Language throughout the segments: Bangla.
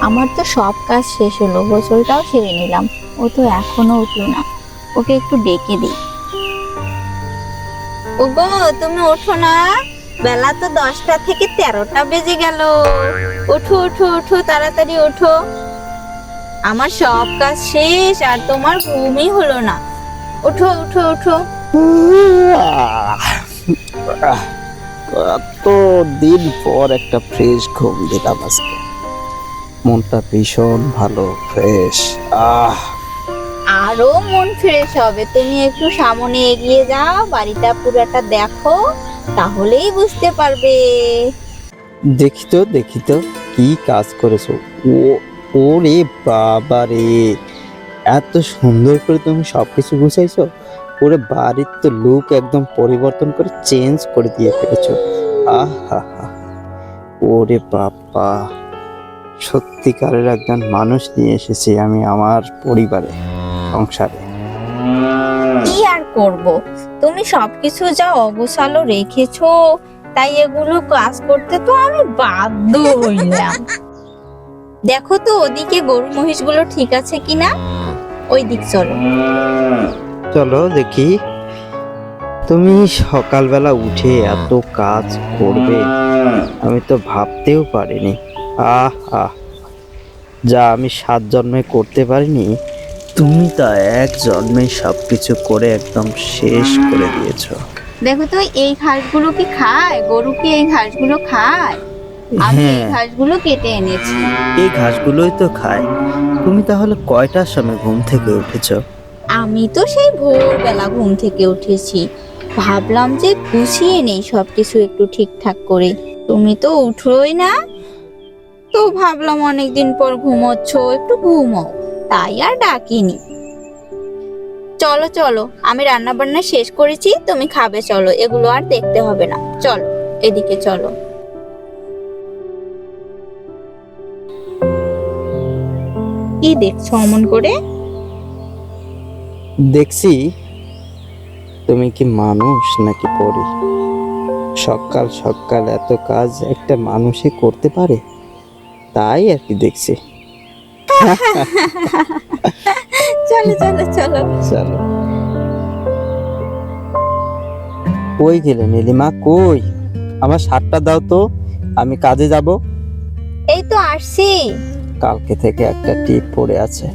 আমার তো সব কাজ শেষ হলো, গোসলটাও সেরে নিলাম। ও তো এখনো উঠলো না, ওকে একটু ডেকে দিই। ওগো, তুমি ওঠো না, বেলা তো 10টা থেকে 13টা বেজে গেল। ওঠো ওঠো ওঠো, তাড়াতাড়ি ওঠো। আমার সব কাজ শেষ আর তোমার ঘুমই হলো না। ওঠো ওঠো ওঠো। কত দিন পর একটা ফ্রেশ ঘুম দিলাম আজকে, মনটা ভীষণ ভালো, ফ্রেশ। আরো মন ফ্রেশ হবে, তুমি একটু সামনে এগিয়ে যাও, বাড়িটা পুরাটা দেখো, তাহলেই বুঝতে পারবে। দেখি তো কি কাজ করেছো। ও ওরে বাবা রে, এত সুন্দর করে তুমি সবকিছু গুছাইছো। ওরে বাড়ির তো লুক একদম পরিবর্তন করে চেঞ্জ করে দিয়ে ফেলেছো। আহা, ওরে বাবা, সত্যিকারের একজন মানুষ নিয়ে এসেছি আমি আমার পরিবারে, সংসারে। কি আর করব, তুমি সবকিছু যা অগোছালো রেখেছো, তাই এগুলো কাজ করতে তো আমি বাধ্য হইলাম। দেখো তো ওদিকে গরু মহিষগুলো ঠিক আছে কিনা, ওই দিক চলো। চলো দেখি। তুমি সকালবেলা উঠে এত কাজ করবে আমি তো ভাবতেও পারিনি। যা আমি 7 জন্মে করতে পারিনি, তুমি তা 1 জন্মে সবকিছু করে একদম শেষ করে দিয়েছো। দেখো তো এই ঘাসগুলো কি খায়, গরু কি এই ঘাসগুলো খায়? আমি এই ঘাসগুলো কেটে এনেছি। এই ঘাসগুলোই তো খায়। তুমি তাহলে কয়টার সময় ঘুম থেকে উঠেছো? আমি তো সেই ভোরবেলা ঘুম থেকে উঠেছি, ভাবলাম যে গুছিয়ে নেই সবকিছু একটু ঠিকঠাক করে। তুমি তো উঠোই না, তো ভাবলাম অনেকদিন পর ঘুমোচ্ছ, একটু ঘুমো, তাই আর ডাকিনি। চলো চলো, আমি রান্না বান্না শেষ করেছি, তুমি খাবে, চলো, এগুলো আর দেখতে হবে না, চলো এদিকে চলো। কি দেখছো অমন করে? দেখছি তুমি কি মানুষ নাকি পরী। সকাল সকাল এত কাজ একটা মানুষই করতে পারে, তাই আর কি দেখছি। চলো চলো চলো চলো। কই গেলে নীলিমা, কই? আমার শার্টটা দাও তো, আমি কাজে যাব। এই তো আসছি। কালকে থেকে একটা টিপ পড়ে আছে,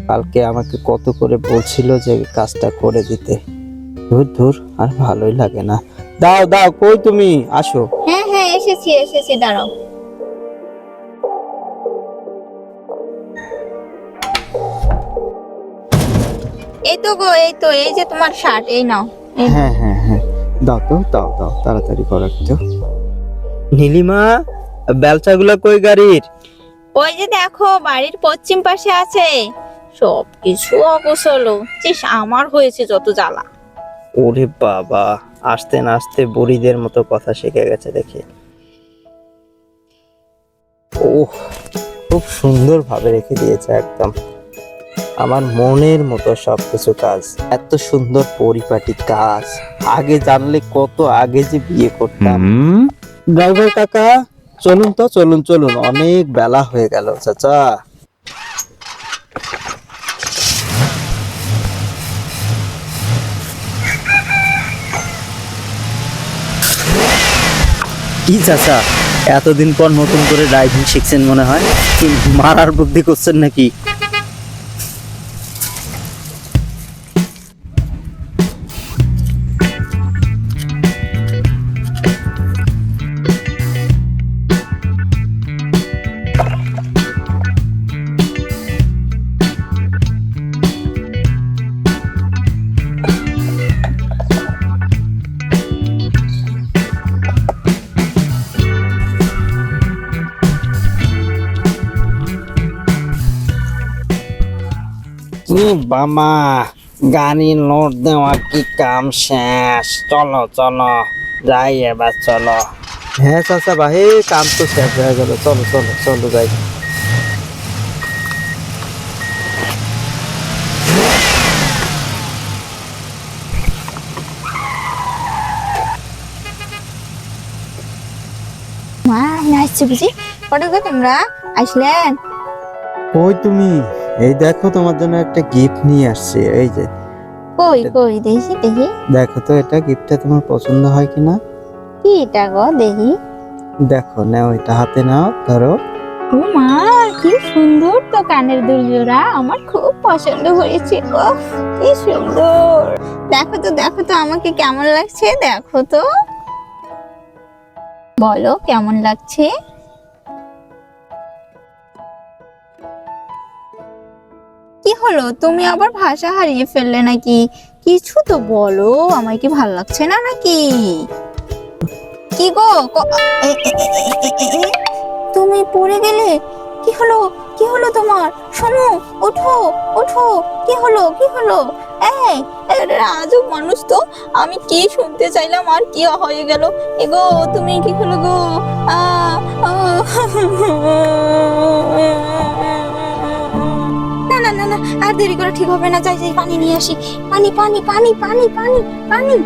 কালকে আমাকে কত করে বলছিল যে কাজটা করে দিতে। ধুর ধুর, আর ভালোই লাগে না। দাও দাও, কই তুমি, আসো। হ্যাঁ হ্যাঁ, এসেছি এসেছি, দাঁড়াও। এই তো গো, এই তো, এই যে তোমার শার্ট, এই নাও। হ্যাঁ হ্যাঁ হ্যাঁ, দাও তো, দাও দাও, তাড়াতাড়ি করো একটু। নীলিমা, বেলচাগুলো কই গাড়ির? ওই যে দেখো, বাড়ির পশ্চিম পাশে আছে। সবকিছু অগোছালো, চিস, আমার হয়েছে যত জ্বালা। ওরে বাবা, আস্তে না আস্তে বুড়িদের মতো কথা শিখে গেছে দেখি। ওহ, খুব সুন্দর ভাবে রেখে দিয়েছে একদম আমার মনের মতো সবকিছু কাজ। এত সুন্দর পরিপাটি কাজ, আগে জানলে কত আগে যে বিয়ে করতাম। ড্রাইভার কাকা, চলুন তো, চলুন চলুন, অনেক বেলা হয়ে গেল। চাচা, কি চাচা, এতদিন পর নতুন করে ড্রাইভিং শিখছেন মনে হয়, কি মারার বুদ্ধি করছেন নাকি? বামা, গাড়ি লোড দেওয়া কি কাম শেষ? চলো চলো যাই এবার, চলো। হ্যাঁ চাচা ভাই, কাম তো শেষ হয়ে গেল, চলো চলো চলো যাই। আসছে বুঝি, কটা গো তোমরা আসলেন? ওই তুমি, এই দেখো তোমার জন্য একটা গিফট নিয়ে আসছে, এই যে কই কই দেখি দেখি, দেখো তো এটা গিফটটা তোমার পছন্দ হয় কিনা। কি এটা গো দেখি। দেখো, নাও এটা হাতে নাও, ধরো। ও মা, কি সুন্দর তো কানের দুল জোড়া, আমার খুব পছন্দ হয়েছে। ওহ, কি সুন্দর। দেখো তো আমাকে কেমন লাগছে, দেখো তো, বলো কেমন লাগছে। কি হলো, তুমি আবার ভাষা হারিয়ে ফেললে নাকি? কিছু তো বলো, আমায় কি ভালো লাগছে না নাকি? কি গো তুমি পড়ে গেলে? কি হলো, কি হলো তোমার? শোনো, ওঠো ওঠো, কি হলো কি হলো? এই, আজব মানুষ তো, আমি কি শুনতে চাইলাম আর কি হয়ে গেল? এগো তুমি, কি হলো গো? আ আ না না না না, আর দেরি করা ঠিক হবে না, যাই যাই পানি নিয়ে আসি। পানি পানি পানি পানি পানি পানি।